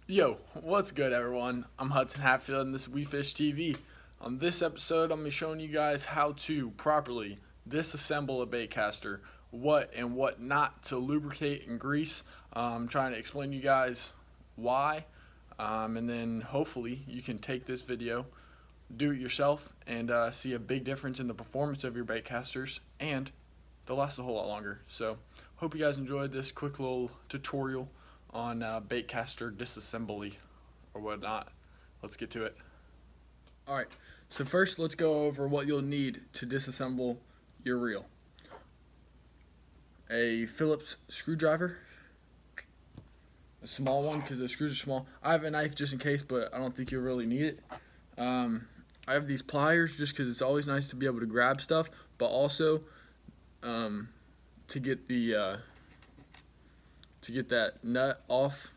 Yo, what's good everyone? I'm Hudson Hatfield and this is WeFishTV. On this episode, I'm going to be showing you guys how to properly disassemble a baitcaster, what and what not to lubricate and grease. I'm trying to explain to you guys why, and then hopefully you can take this video, do it yourself, and see a big difference in the performance of your baitcasters, and they'll last a whole lot longer. So, hope you guys enjoyed this quick little tutorial on baitcaster disassembly or whatnot. Let's get to it. Alright, so first let's go over what you'll need to disassemble your reel. A Phillips screwdriver, a small one because the screws are small. I have a knife just in case, but I don't think you'll really need it. I have these pliers just because it's always nice to be able to grab stuff, but also to get that nut off.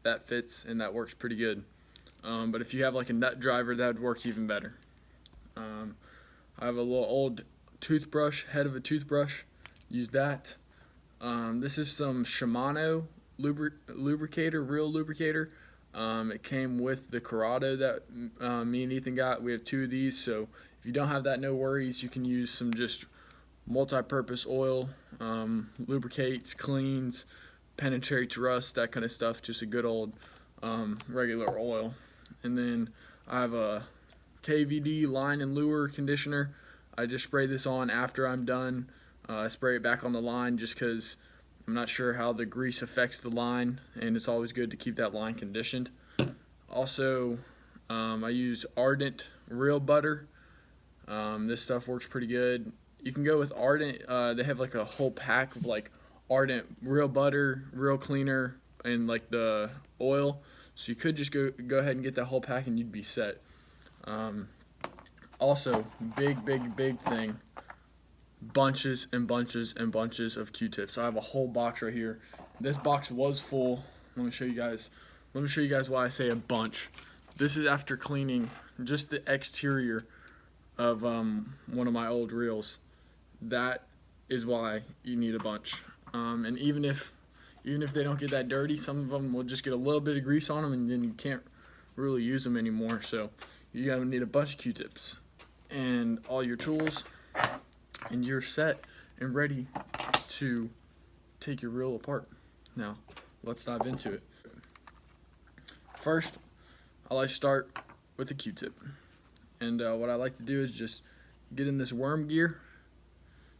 That fits and that works pretty good. But if you have like a nut driver, that would work even better. I have a little old toothbrush, head of a toothbrush. Use that. This is some Shimano lubricator, real lubricator. It came with the Corrado that me and Ethan got. We have two of these, so if you don't have that, no worries. You can use some just multi-purpose oil, lubricates, cleans, penetrates rust, that kind of stuff. Just a good old regular oil. And then I have a KVD line and lure conditioner. I just spray this on after I'm done. I spray it back on the line just because I'm not sure how the grease affects the line, and it's always good to keep that line conditioned. Also, I use Ardent Real Butter. This stuff works pretty good. You can go with Ardent. They have like a whole pack of like Ardent Real Butter, Real Cleaner, and like the oil. So you could just go ahead and get that whole pack and you'd be set. Also, big thing, bunches and bunches and bunches of Q-tips. I have a whole box right here. This box was full. Let me show you guys why I say a bunch. This is after cleaning just the exterior of one of my old reels. That is why you need a bunch. And even if they don't get that dirty, some of them will just get a little bit of grease on them, and then you can't really use them anymore. So you're gonna need a bunch of Q-tips and all your tools, and you're set and ready to take your reel apart. Now let's dive into it. First, I like to start with the Q-tip, and what I like to do is just get in this worm gear.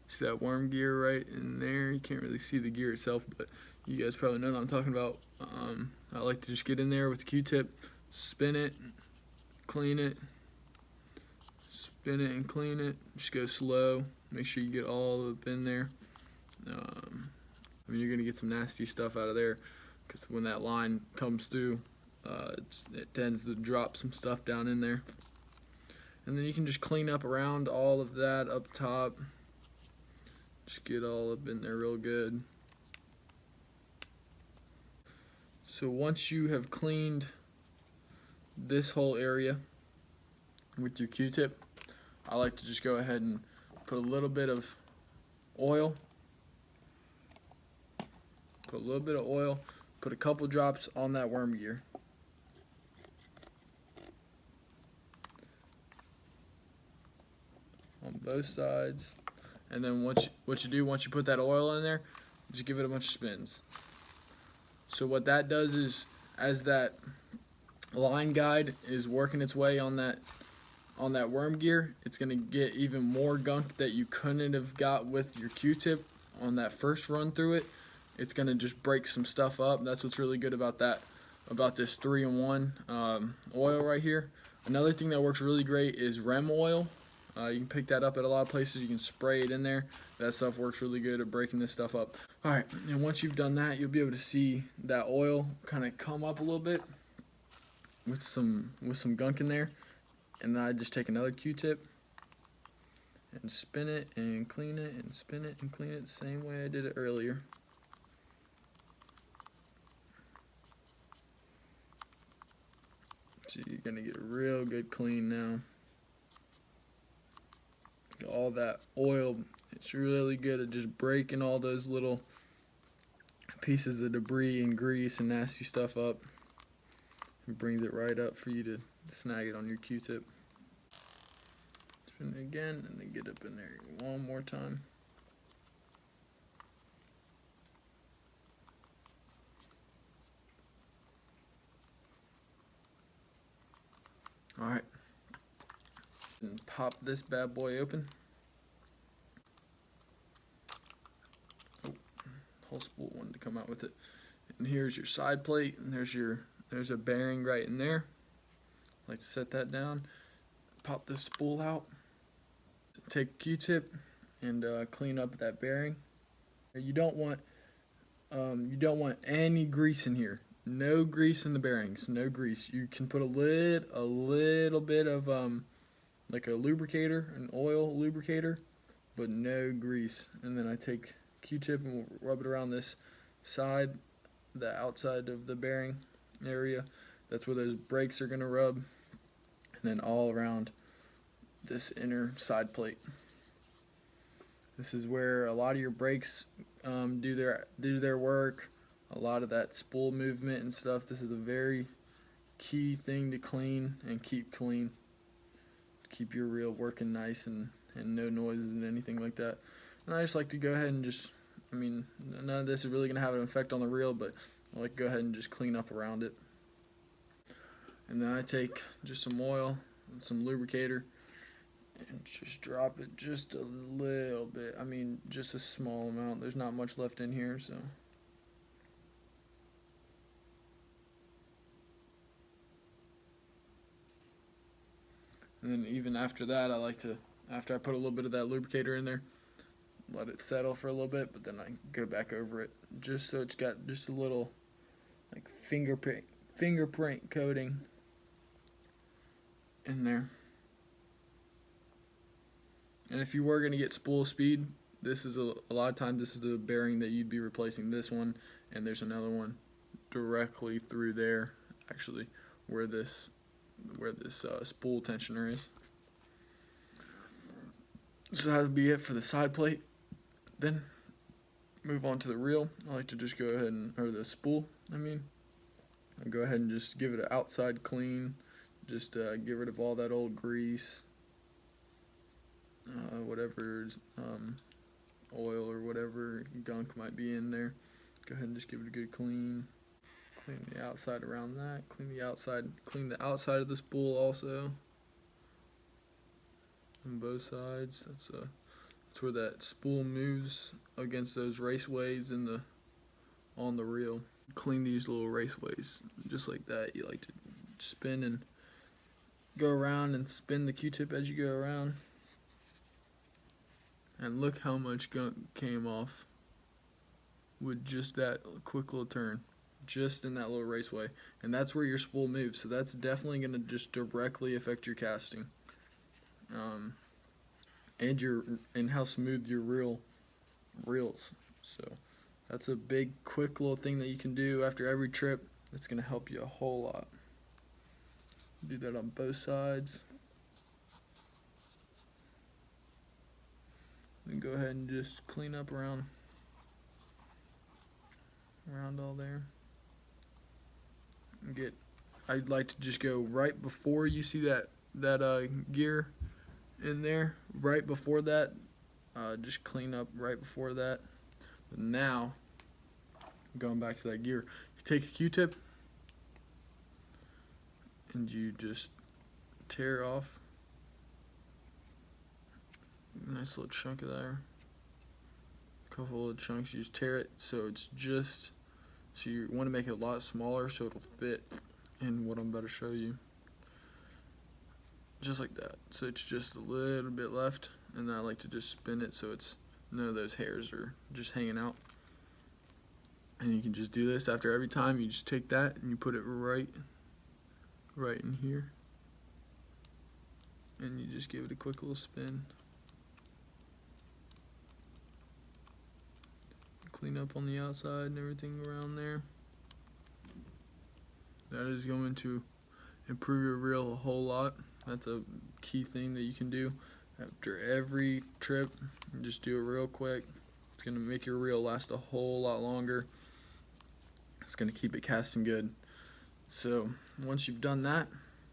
See that worm gear right in there? You can't really see the gear itself, but you guys probably know what I'm talking about. I like to just get in there with the Q-tip, spin it, clean it, spin it and clean it. Just go slow. Make sure you get all up in there. I mean, you're gonna get some nasty stuff out of there because when that line comes through, it tends to drop some stuff down in there. And then you can just clean up around all of that up top. Just get all up in there real good. So once you have cleaned this whole area with your Q-tip, I like to just go ahead and put a little bit of oil. Put a couple drops on that worm gear. On both sides. And then once you put that oil in there, just give it a bunch of spins. So what that does is, as that line guide is working its way on that worm gear, it's gonna get even more gunk that you couldn't have got with your Q-tip on that first run through it. It's gonna just break some stuff up. That's what's really good about this 3-in-1 oil right here. Another thing that works really great is REM oil. You can pick that up at a lot of places. You can spray it in there. That stuff works really good at breaking this stuff up. Alright, and once you've done that, you'll be able to see that oil kind of come up a little bit with some gunk in there. And then I just take another Q-tip and spin it and clean it and spin it and clean it the same way I did it earlier. So you're gonna get a real good clean now. All that oil, it's really good at just breaking all those little pieces of debris and grease and nasty stuff up. It brings it right up for you to snag it on your Q-tip. Spin it again and then get up in there one more time. Alright, and pop this bad boy open. Oh, whole spool wanted to come out with it. And here's your side plate, and there's a bearing right in there. I like to set that down. Pop this spool out. Take a Q-tip and clean up that bearing. You don't want any grease in here. No grease in the bearings. No grease. You can put a little bit of like a lubricator, an oil lubricator, but no grease. And then I take Q-tip and we'll rub it around this side, the outside of the bearing area. That's where those brakes are gonna rub. And then all around this inner side plate. This is where a lot of your brakes do their work. A lot of that spool movement and stuff. This is a very key thing to clean and keep clean. Keep your reel working nice and no noises and anything like that. And I just like to go ahead and just, I mean, none of this is really going to have an effect on the reel, but I like to go ahead and just clean up around it. And then I take just some oil and some lubricator and just drop it just a little bit. I mean, just a small amount. There's not much left in here, so. And then even after that, I like to, after I put a little bit of that lubricator in there, let it settle for a little bit, but then I go back over it just so it's got just a little like fingerprint coating in there. And if you were going to get spool speed, this is a lot of times this is the bearing that you'd be replacing, this one, and there's another one directly through there, actually, where this spool tensioner is. So that would be it for the side plate. Then move on to the reel. I like to just go ahead and, or the spool, I go ahead and just give it an outside clean. Just get rid of all that old grease, whatever oil or whatever gunk might be in there. Go ahead and just give it a good clean. Clean the outside around that. Clean the outside of the spool also. On both sides. That's where that spool moves against those raceways on the reel. Clean these little raceways just like that. You like to spin and go around and spin the Q-tip as you go around. And look how much gunk came off with just that quick little turn. Just in that little raceway, and that's where your spool moves, so that's definitely going to just directly affect your casting, and how smooth your reels. So that's a big quick little thing that you can do after every trip. That's going to help you a whole lot. Do that on both sides, and go ahead and just clean up around all there. I'd like to just go right before you see that gear in there, right before that, just clean up right before that. But now, going back to that gear, you take a Q-tip and you just tear off a nice little chunk of there, a couple of chunks. You just tear it so it's just, so you want to make it a lot smaller so it'll fit in what I'm about to show you. Just like that. So it's just a little bit left, and then I like to just spin it so it's none of those hairs are just hanging out. And you can just do this after every time. You just take that and you put it right in here, and you just give it a quick little spin. Clean up on the outside and everything around there. That is going to improve your reel a whole lot. That's a key thing that you can do after every trip. Just do it real quick. It's going to make your reel last a whole lot longer. It's going to keep it casting good. So once you've done that,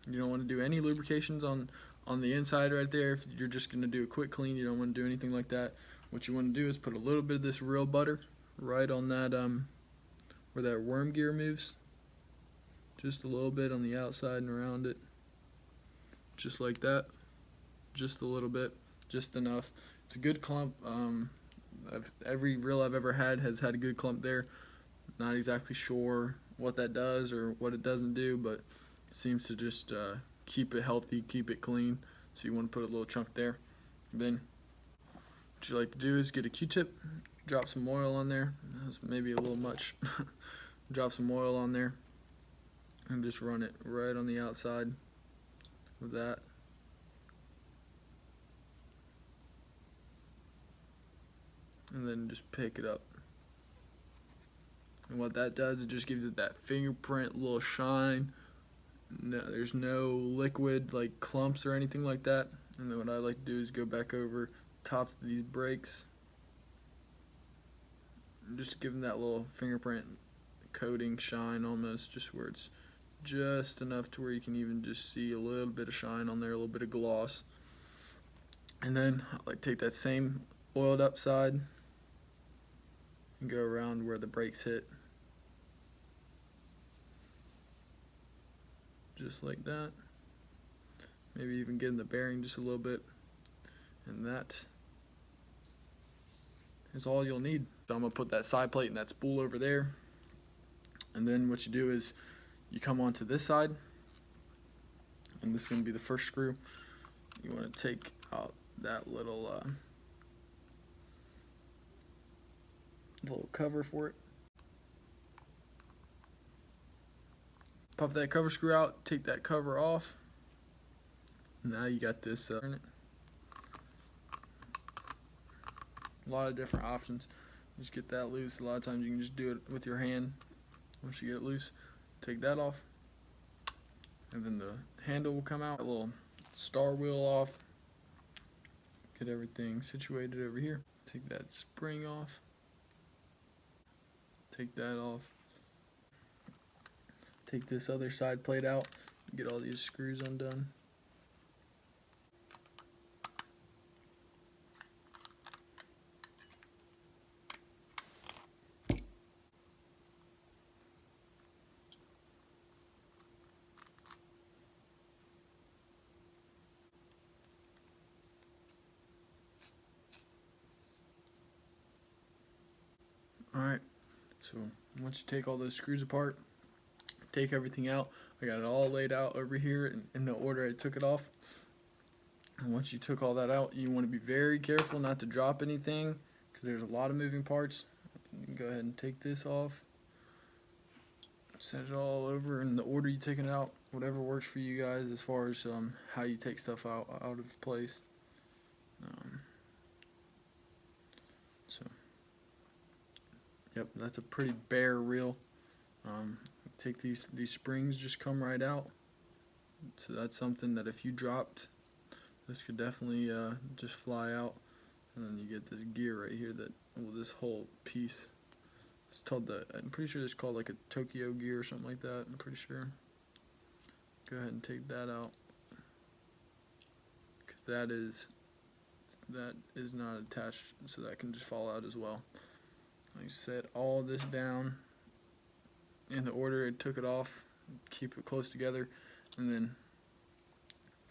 you don't want to do any lubrications on the inside right there. If you're just going to do a quick clean, you don't want to do anything like that. What you want to do is put a little bit of this real butter right on that where that worm gear moves. Just a little bit on the outside and around it. Just like that. Just a little bit. Just enough. It's a good clump. Every reel I've ever had has had a good clump there. Not exactly sure what that does or what it doesn't do, but it seems to just keep it healthy, keep it clean. So you want to put a little chunk there. Then what you like to do is get a Q-tip, drop some oil on there. That's maybe a little much. Drop some oil on there and just run it right on the outside of that. And then just pick it up. And what that does, it just gives it that fingerprint little shine. No, there's no liquid like clumps or anything like that. And then what I like to do is go back over tops of these brakes and just give them that little fingerprint coating shine almost, just where it's just enough to where you can even just see a little bit of shine on there, a little bit of gloss. And then I like take that same oiled up side and go around where the brakes hit. Just like that. Maybe even get in the bearing just a little bit. And that is all you'll need. So I'm going to put that side plate and that spool over there. And then what you do is you come onto this side. And this is going to be the first screw. You want to take out that little cover for it. Pop that cover screw out, take that cover off. Now you got this in it. A lot of different options. Just get that loose. A lot of times you can just do it with your hand. Once you get it loose, take that off. And then the handle will come out. A little star wheel off. Get everything situated over here. Take that spring off. Take that off. Take this other side plate out. Get all these screws undone. Alright, so once you take all those screws apart, take everything out. I got it all laid out over here in the order I took it off. And once you took all that out, you want to be very careful not to drop anything because there's a lot of moving parts. You can go ahead and take this off. Set it all over in the order you take it out. Whatever works for you guys as far as how you take stuff out of place. Yep, that's a pretty bare reel. Take these springs, just come right out. So that's something that if you dropped, this could definitely just fly out. And then you get this gear right here that, well, this whole piece. It's called I'm pretty sure it's called like a Tokyo gear or something like that. I'm pretty sure. Go ahead and take that out. Cause that is not attached, so that can just fall out as well. I set all this down in the order it took it off, keep it close together, and then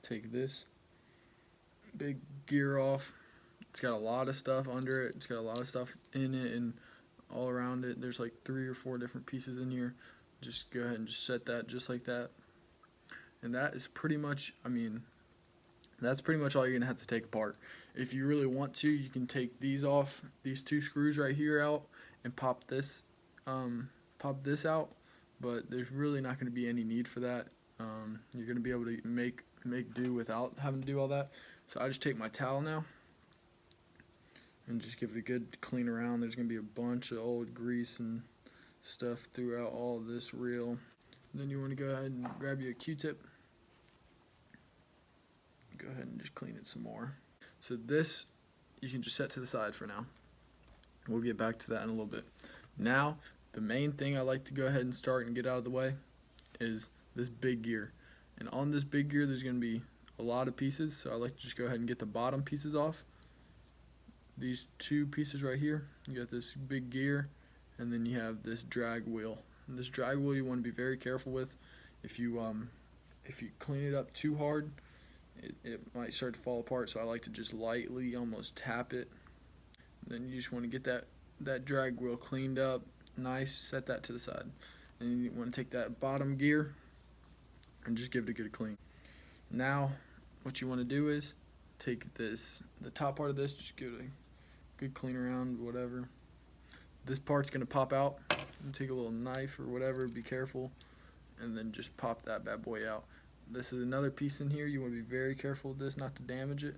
take this big gear off. It's got a lot of stuff under it, it's got a lot of stuff in it and all around it. There's like 3 or 4 different pieces in here. Just go ahead and just set that just like that. And that is pretty much, that's pretty much all you're gonna have to take apart. If you really want to, you can take these off, these 2 screws right here out, and pop this out. But there's really not going to be any need for that. You're going to be able to make do without having to do all that. So I just take my towel now and just give it a good clean around. There's going to be a bunch of old grease and stuff throughout all of this reel. And then you want to go ahead and grab your Q-tip. Go ahead and just clean it some more. So this you can just set to the side for now. We'll get back to that in a little bit. Now, the main thing I like to go ahead and start and get out of the way is this big gear. And on this big gear there's going to be a lot of pieces, so I like to just go ahead and get the bottom pieces off. These two pieces right here, you got this big gear, and then you have this drag wheel. And this drag wheel you want to be very careful with. If you clean it up too hard, it might start to fall apart, so I like to just lightly almost tap it. And then you just want to get that drag wheel cleaned up, nice, set that to the side. And you want to take that bottom gear and just give it a good clean. Now what you want to do is take the top part of this, just give it a good clean around, whatever. This part's going to pop out, and take a little knife or whatever, be careful, and then just pop that bad boy out. This is another piece in here, you want to be very careful with this not to damage it.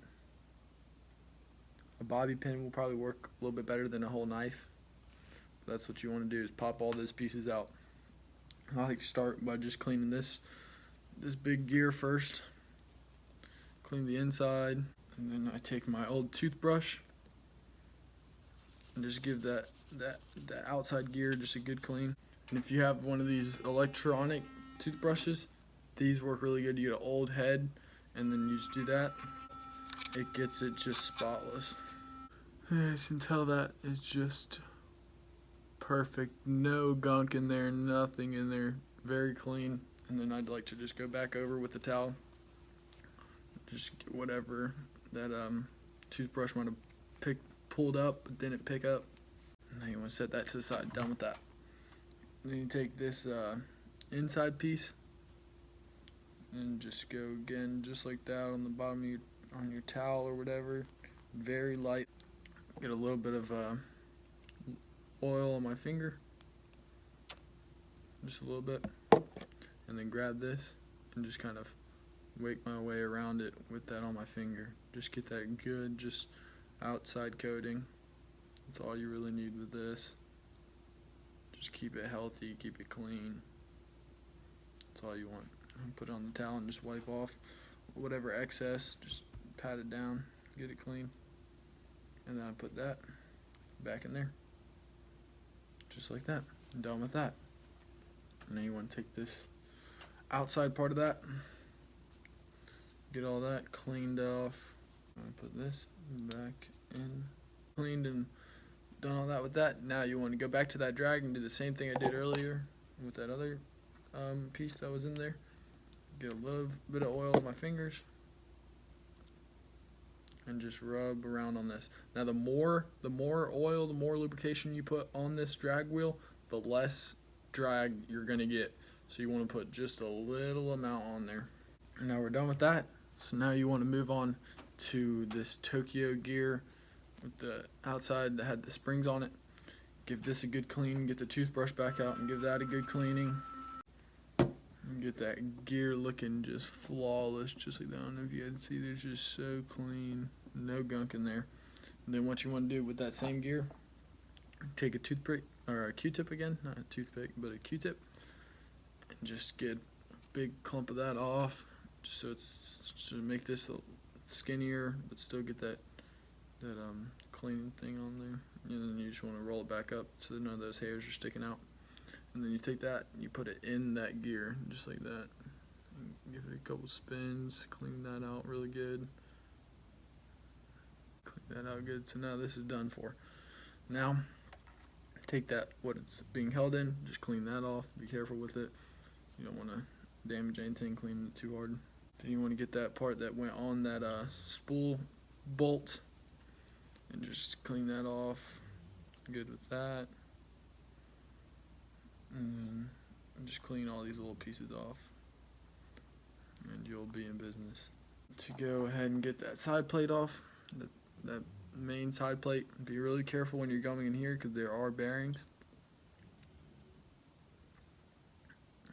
A bobby pin will probably work a little bit better than a whole knife. But that's what you want to do, is pop all those pieces out. I like to start by just cleaning this big gear first. Clean the inside, and then I take my old toothbrush and just give that outside gear just a good clean. And if you have one of these electronic toothbrushes, these work really good. You get an old head, and then you just do that. It gets it just spotless. As you can tell, that is just perfect. No gunk in there, nothing in there. Very clean. And then I'd like to just go back over with the towel. Just get whatever that toothbrush might have pulled up but didn't pick up. And then you want to set that to the side. Done with that. And then you take this inside piece and just go again just like that on the bottom of on your towel or whatever. Very light. Get a little bit of oil on my finger, just a little bit, and then grab this and just kind of wake my way around it with that on my finger. Just get that good, just outside coating. That's all you really need with this. Just keep it healthy, keep it clean. That's all you want. Put it on the towel and just wipe off whatever excess, just pat it down, get it clean. And then I put that back in there. Just like that. I'm done with that. And then you want to take this outside part of that, get all that cleaned off. I'm going to put this back in, cleaned and done all that with that. Now you want to go back to that drag and do the same thing I did earlier with that other piece that was in there. Get a little bit of oil on my fingers and just rub around on this. Now the more oil, the more lubrication you put on this drag wheel, the less drag you're gonna get. So you want to put just a little amount on there. And now we're done with that. So now you want to move on to this Tokyo gear with the outside that had the springs on it. Give this a good clean, get the toothbrush back out and give that a good cleaning. And get that gear looking just flawless, just like that. I don't know if you guys see, there's just so clean, no gunk in there. And then what you want to do with that same gear, take a toothpick, or a Q-tip again, not a toothpick, but a Q-tip, and just get a big clump of that off, just so it's to make this skinnier, but still get that cleaning thing on there. And then you just want to roll it back up so that none of those hairs are sticking out. And then you take that and you put it in that gear, just like that. And give it a couple spins, clean that out really good. Clean that out good. So now this is done for. Now, take that, what it's being held in, just clean that off. Be careful with it. You don't want to damage anything, clean it too hard. Then you want to get that part that went on that spool bolt and just clean that off. Good with that. And just clean all these little pieces off, and you'll be in business. To go ahead and get that side plate off, that main side plate, be really careful when you're going in here because there are bearings.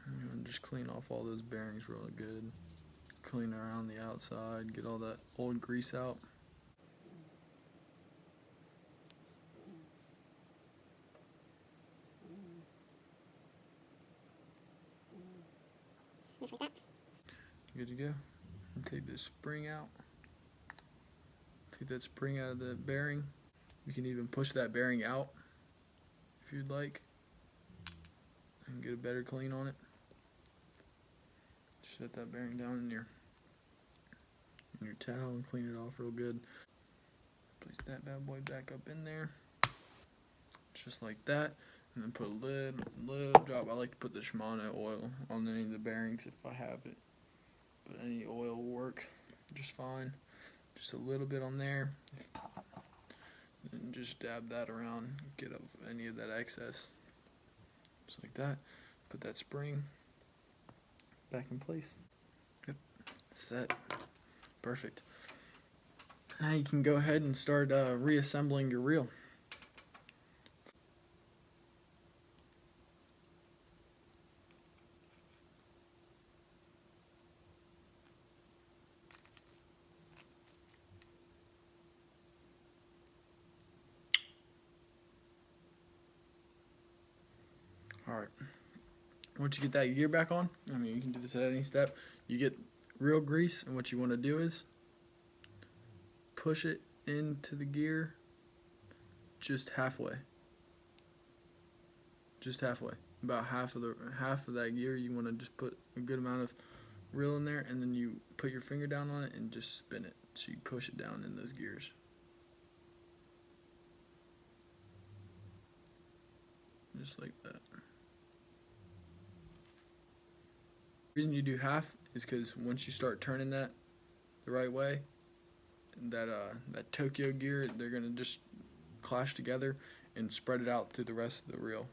And just clean off all those bearings really good. Clean around the outside, get all that old grease out. Just like that. Good to go. And take this spring out. Take that spring out of the bearing. You can even push that bearing out if you'd like and get a better clean on it. set that bearing down in your towel and clean it off real good. Place that bad boy back up in there, just like that, and then put a little drop. I like to put the Shimano oil on any of the bearings if I have it, but any oil will work just fine. Just a little bit on there, and just dab that around, get up any of that excess, just like that. Put that spring back in place. Yep, set. Perfect. Now you can go ahead and start reassembling your reel. Alright, once you get that gear back on, I mean, you can do this at any step, you get reel grease, and what you want to do is push it into the gear just halfway. Just halfway. About half of that gear, you want to just put a good amount of reel in there, and then you put your finger down on it and just spin it. So you push it down in those gears. Just like that. The reason you do half is because once you start turning that the right way, that Tokyo gear, they're gonna just clash together and spread it out through the rest of the reel.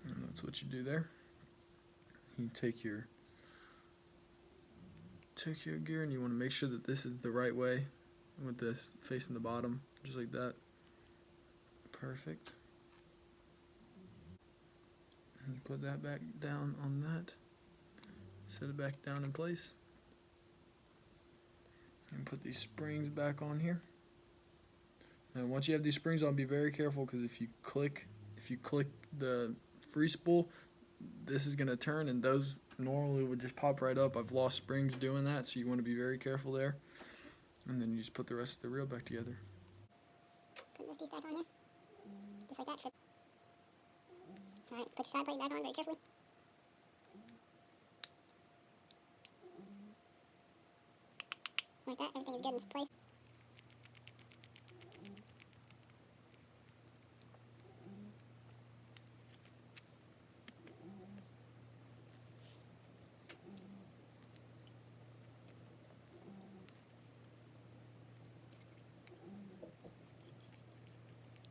And that's what you do there. You take your Tokyo gear and you want to make sure that this is the right way, with this facing the bottom, just like that. Perfect. And you put that back down on that. Set it back down in place. And put these springs back on here. And once you have these springs on, be very careful, because if you click the free spool, this is going to turn, and those normally would just pop right up. I've lost springs doing that, so you want to be very careful there. And then you just put the rest of the reel back together. Put this piece back on here, just like that. Alright, put your side plate back on very carefully. Like that, everything is good in its place.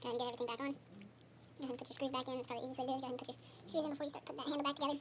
Go ahead and get everything back on. Go ahead and put your screws back in. That's probably the easiest way to do it. Go ahead and put your screws in before you start putting that handle back together.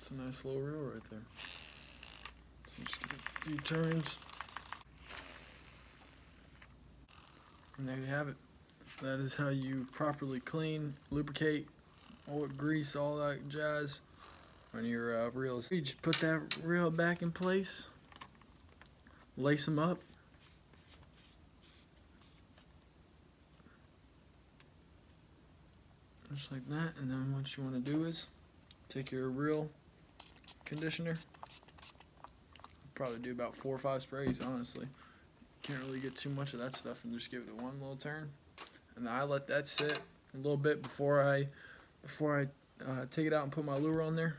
It's a nice little reel right there. So just give it a few turns. And there you have it. That is how you properly clean, lubricate, oil, grease, all that jazz on your reels. You just put that reel back in place, lace them up. Just like that, and then what you want to do is take your reel conditioner. Probably do about 4 or 5 sprays, honestly. Can't really get too much of that stuff, and just give it one little turn. And then I let that sit a little bit before I take it out and put my lure on there.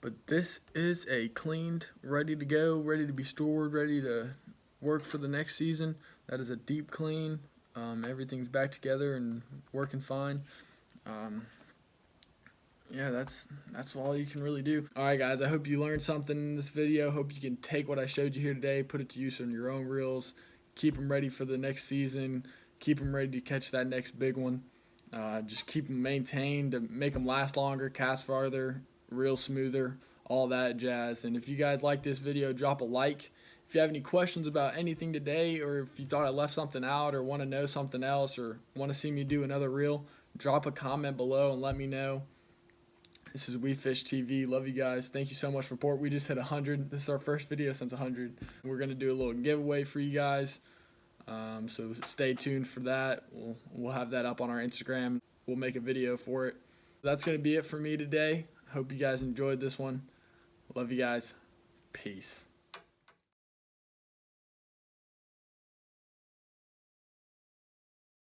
But this is a cleaned, ready to go, ready to be stored, ready to work for the next season. That is a deep clean. Everything's back together and working fine. Yeah, that's all you can really do. All right, guys, I hope you learned something in this video. Hope you can take what I showed you here today, put it to use on your own reels, keep them ready for the next season, keep them ready to catch that next big one. Just keep them maintained to make them last longer, cast farther, reel smoother, all that jazz. And if you guys like this video, drop a like. If you have any questions about anything today, or if you thought I left something out, or want to know something else, or want to see me do another reel, drop a comment below and let me know. This is WeFishTV. Love you guys. Thank you so much for support. We just hit 100. This is our first video since 100. We're going to do a little giveaway for you guys. So stay tuned for that. We'll have that up on our Instagram. We'll make a video for it. That's going to be it for me today. Hope you guys enjoyed this one. Love you guys. Peace.